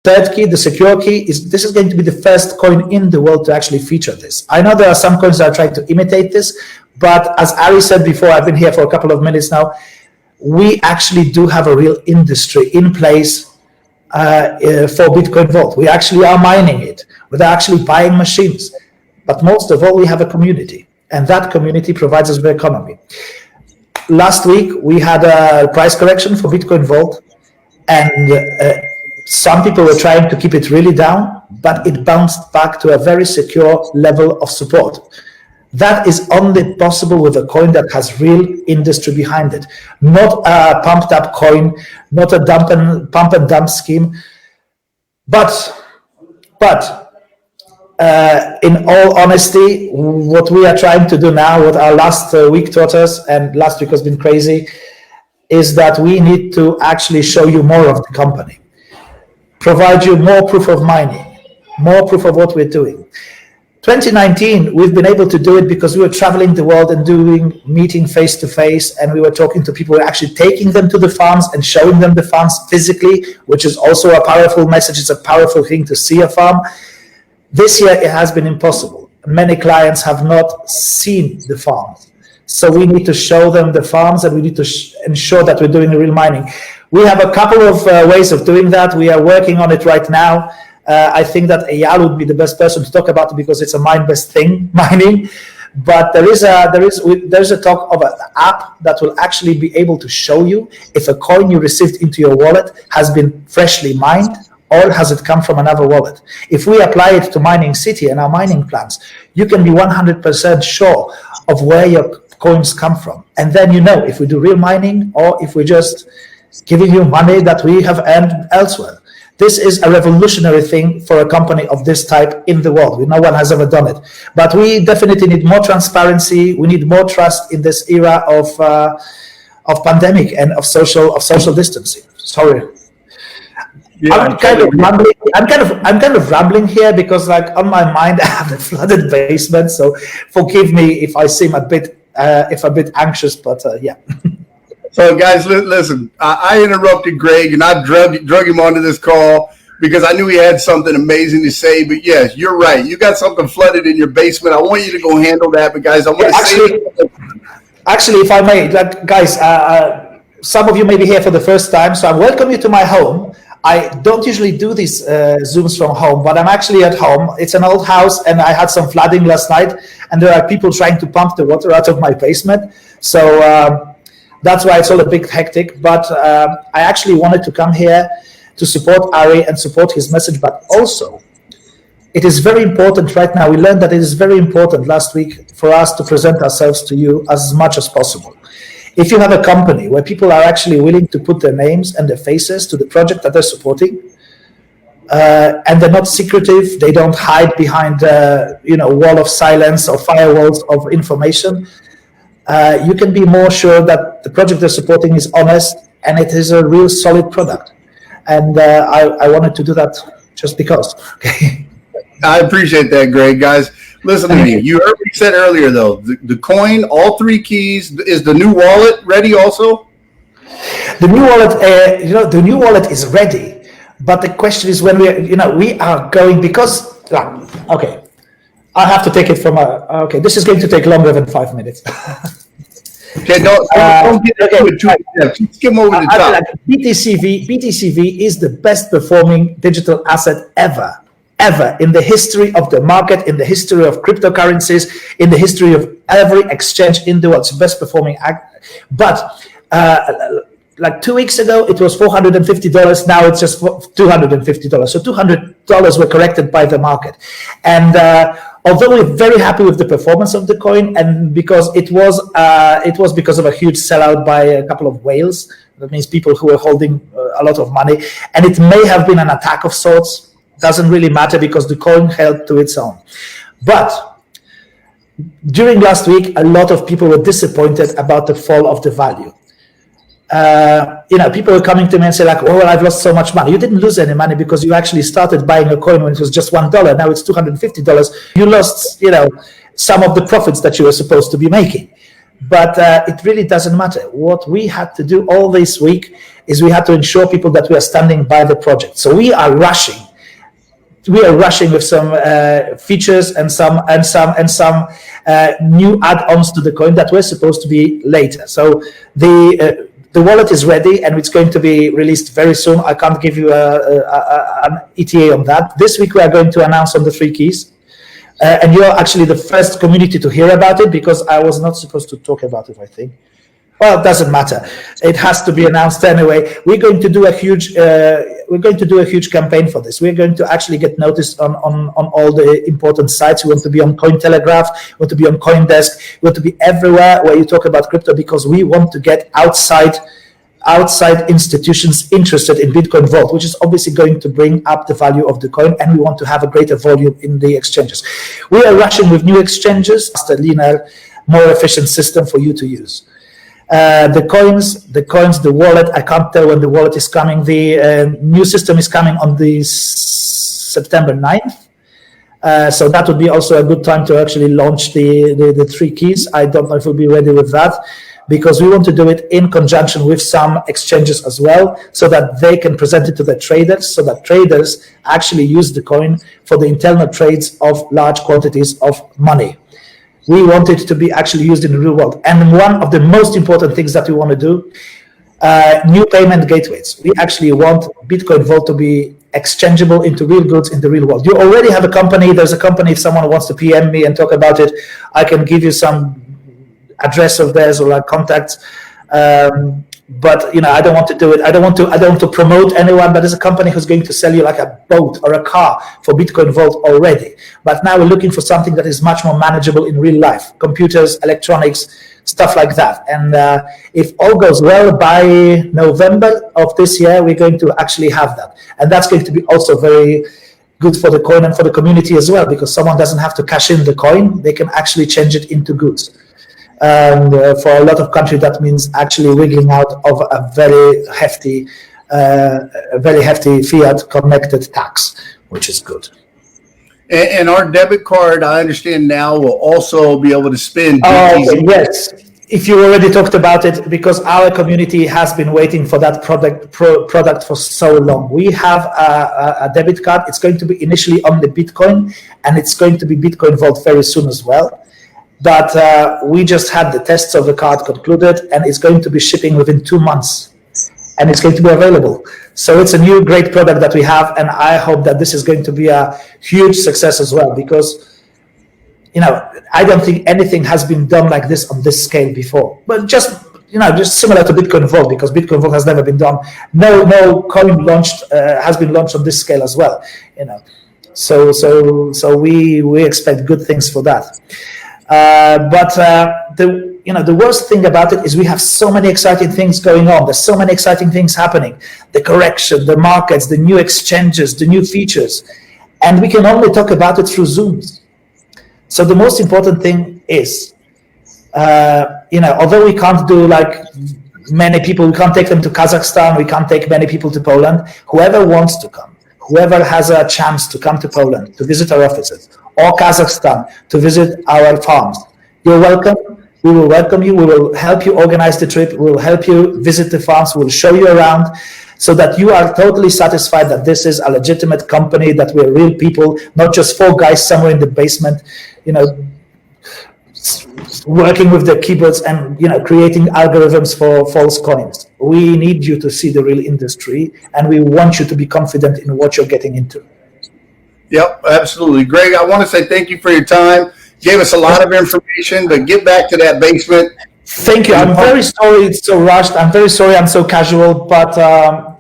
Third key, the secure key, is this is going to be the first coin in the world to actually feature this. I know there are some coins that are trying to imitate this, but as Ari said before, I've been here for a couple of minutes now, we actually do have a real industry in place for Bitcoin Vault. We actually are mining it. We're actually buying machines. But most of all, we have a community, and that community provides us with economy. Last week, we had a price correction for Bitcoin Vault, and some people were trying to keep it really down, but it bounced back to a very secure level of support. That is only possible with a coin that has real industry behind it, not a pumped up coin, not a pump and dump scheme. But in all honesty, what we are trying to do now, what our last week taught us, and last week has been crazy, is that we need to actually show you more of the company, provide you more proof of mining, more proof of what we're doing. 2019, we've been able to do it because we were traveling the world and doing meeting face to face, and we were talking to people, actually taking them to the farms and showing them the farms physically, which is also a powerful message. It's a powerful thing to see a farm. This year, it has been impossible. Many clients have not seen the farms. So we need to show them the farms, and we need to ensure that we're doing real mining. We have a couple of ways of doing that. We are working on it right now. I think that Eyal would be the best person to talk about it because it's a mind-based thing, mining. But there's a talk of an app that will actually be able to show you if a coin you received into your wallet has been freshly mined or has it come from another wallet. If we apply it to Mining City and our mining plans, you can be 100% sure of where your coins come from. And then you know if we do real mining or if we're just giving you money that we have earned elsewhere. This is a revolutionary thing for a company of this type in the world. No one has ever done it. But we definitely need more transparency. We need more trust in this era of pandemic and of social distancing. Sorry. Yeah, I'm kind of rambling here because, like, on my mind I have the flooded basement. So forgive me if I seem a bit anxious, but yeah. So, guys, listen, I interrupted Greg, and I drug him onto this call because I knew he had something amazing to say. But, yes, you're right. You got something flooded in your basement. I want you to go handle that. But, guys, I want to say... Actually, if I may, guys, some of you may be here for the first time, so I welcome you to my home. I don't usually do these Zooms from home, but I'm actually at home. It's an old house, and I had some flooding last night, and there are people trying to pump the water out of my basement. So... that's why it's all a bit hectic, but I actually wanted to come here to support Ari and support his message, but also it is very important right now. We learned that it is very important last week for us to present ourselves to you as much as possible. If you have a company where people are actually willing to put their names and their faces to the project that they're supporting, and they're not secretive, they don't hide behind wall of silence or firewalls of information, you can be more sure that the project they're supporting is honest and it is a real solid product. And I wanted to do that just because. Okay. I appreciate that, Greg. Guys, listen to me. You heard what you said earlier, though. The coin, all three keys. Is the new wallet ready also? The new wallet, the new wallet is ready. But the question is when we are going, because, okay. I'll have to take it from okay, this is going to take longer than 5 minutes. Okay, don't get into it too much. Skim over the top. BTCV is the best performing digital asset ever in the history of the market, in the history of cryptocurrencies, in the history of every exchange in the world. It's the best performing. But like 2 weeks ago, it was $450. Now it's just $250. So $200 were corrected by the market. And although we're very happy with the performance of the coin, and because it was because of a huge sellout by a couple of whales, that means people who were holding a lot of money, and it may have been an attack of sorts. Doesn't really matter because the coin held to its own. But during last week, a lot of people were disappointed about the fall of the value. People were coming to me and say like, "Oh, well, I've lost so much money." You didn't lose any money because you actually started buying a coin when it was just $1. Now it's $250. You lost, some of the profits that you were supposed to be making. But it really doesn't matter. What we had to do all this week is we had to ensure people that we are standing by the project. So we are rushing with some features and some new add-ons to the coin that were supposed to be later. So the wallet is ready and it's going to be released very soon. I can't give you an ETA on that. This week we are going to announce on the 3 keys. And you're actually the first community to hear about it, because I was not supposed to talk about it, I think. Well, it doesn't matter. It has to be announced anyway. We're going to do a huge campaign for this. We're going to actually get noticed on all the important sites. We want to be on Cointelegraph. We want to be on CoinDesk. We want to be everywhere where you talk about crypto, because we want to get outside institutions interested in Bitcoin Vault, which is obviously going to bring up the value of the coin, and we want to have a greater volume in the exchanges. We are rushing with new exchanges, a leaner, more efficient system for you to use. The coins, the wallet, I can't tell when the wallet is coming. The new system is coming on the September 9th. So that would be also a good time to actually launch the 3 keys. I don't know if we'll be ready with that, because we want to do it in conjunction with some exchanges as well, so that they can present it to the traders, so that traders actually use the coin for the internal trades of large quantities of money. We want it to be actually used in the real world. And one of the most important things that we want to do, new payment gateways. We actually want Bitcoin Vault to be exchangeable into real goods in the real world. You already have a company. There's a company. If someone wants to PM me and talk about it, I can give you some address of theirs or like contacts, but I don't want to do it. I don't want to promote anyone, but there's a company who's going to sell you like a boat or a car for Bitcoin Vault already. But now we're looking for something that is much more manageable in real life: computers, electronics, stuff like that. And if all goes well, by November of this year, we're going to actually have that, and that's going to be also very good for the coin and for the community as well, because someone doesn't have to cash in the coin; they can actually change it into goods. And for a lot of countries, that means actually wiggling out of a very hefty fiat connected tax, which is good. And our debit card, I understand now, will also be able to spend BTCV. Yes. If you already talked about it, because our community has been waiting for that product for so long. We have a debit card. It's going to be initially on the Bitcoin, and it's going to be Bitcoin Vault very soon as well. But we just had the tests of the card concluded, and it's going to be shipping within 2 months, and it's going to be available. So it's a new great product that we have, and I hope that this is going to be a huge success as well, because I don't think anything has been done like this on this scale before. But just similar to Bitcoin Vault, because Bitcoin Vault has never been done. No coin has been launched on this scale as well. So we expect good things for that. But the worst thing about it is we have so many exciting things going on. There's so many exciting things happening. The correction, the markets, the new exchanges, the new features. And we can only talk about it through Zooms. So the most important thing is, although we can't do like many people, we can't take them to Kazakhstan, we can't take many people to Poland. Whoever wants to come, whoever has a chance to come to Poland, to visit our offices, or Kazakhstan, to visit our farms, you're welcome. We will welcome you. We will help you organize the trip. We will help you visit the farms. We will show you around, so that you are totally satisfied that this is a legitimate company, that we're real people, not just 4 guys somewhere in the basement, working with their keyboards and creating algorithms for false coins. We need you to see the real industry, and we want you to be confident in what you're getting into. Yep, absolutely. Greg, I want to say thank you for your time. Gave us a lot of information, but get back to that basement. Thank you. I'm very sorry it's so rushed. I'm very sorry I'm so casual, but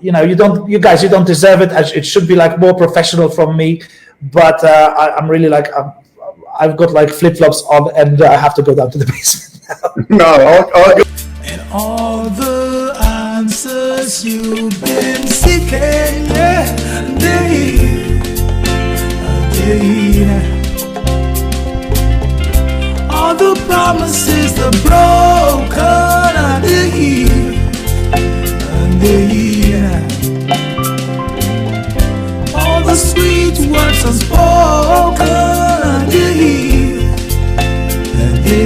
you don't deserve it. It should be like more professional from me. But I'm really like I've got like flip-flops on, and I have to go down to the basement now. No, all good. And all the answers you've been seeking, yeah, all the promises, the broken and all the sweet words unspoken.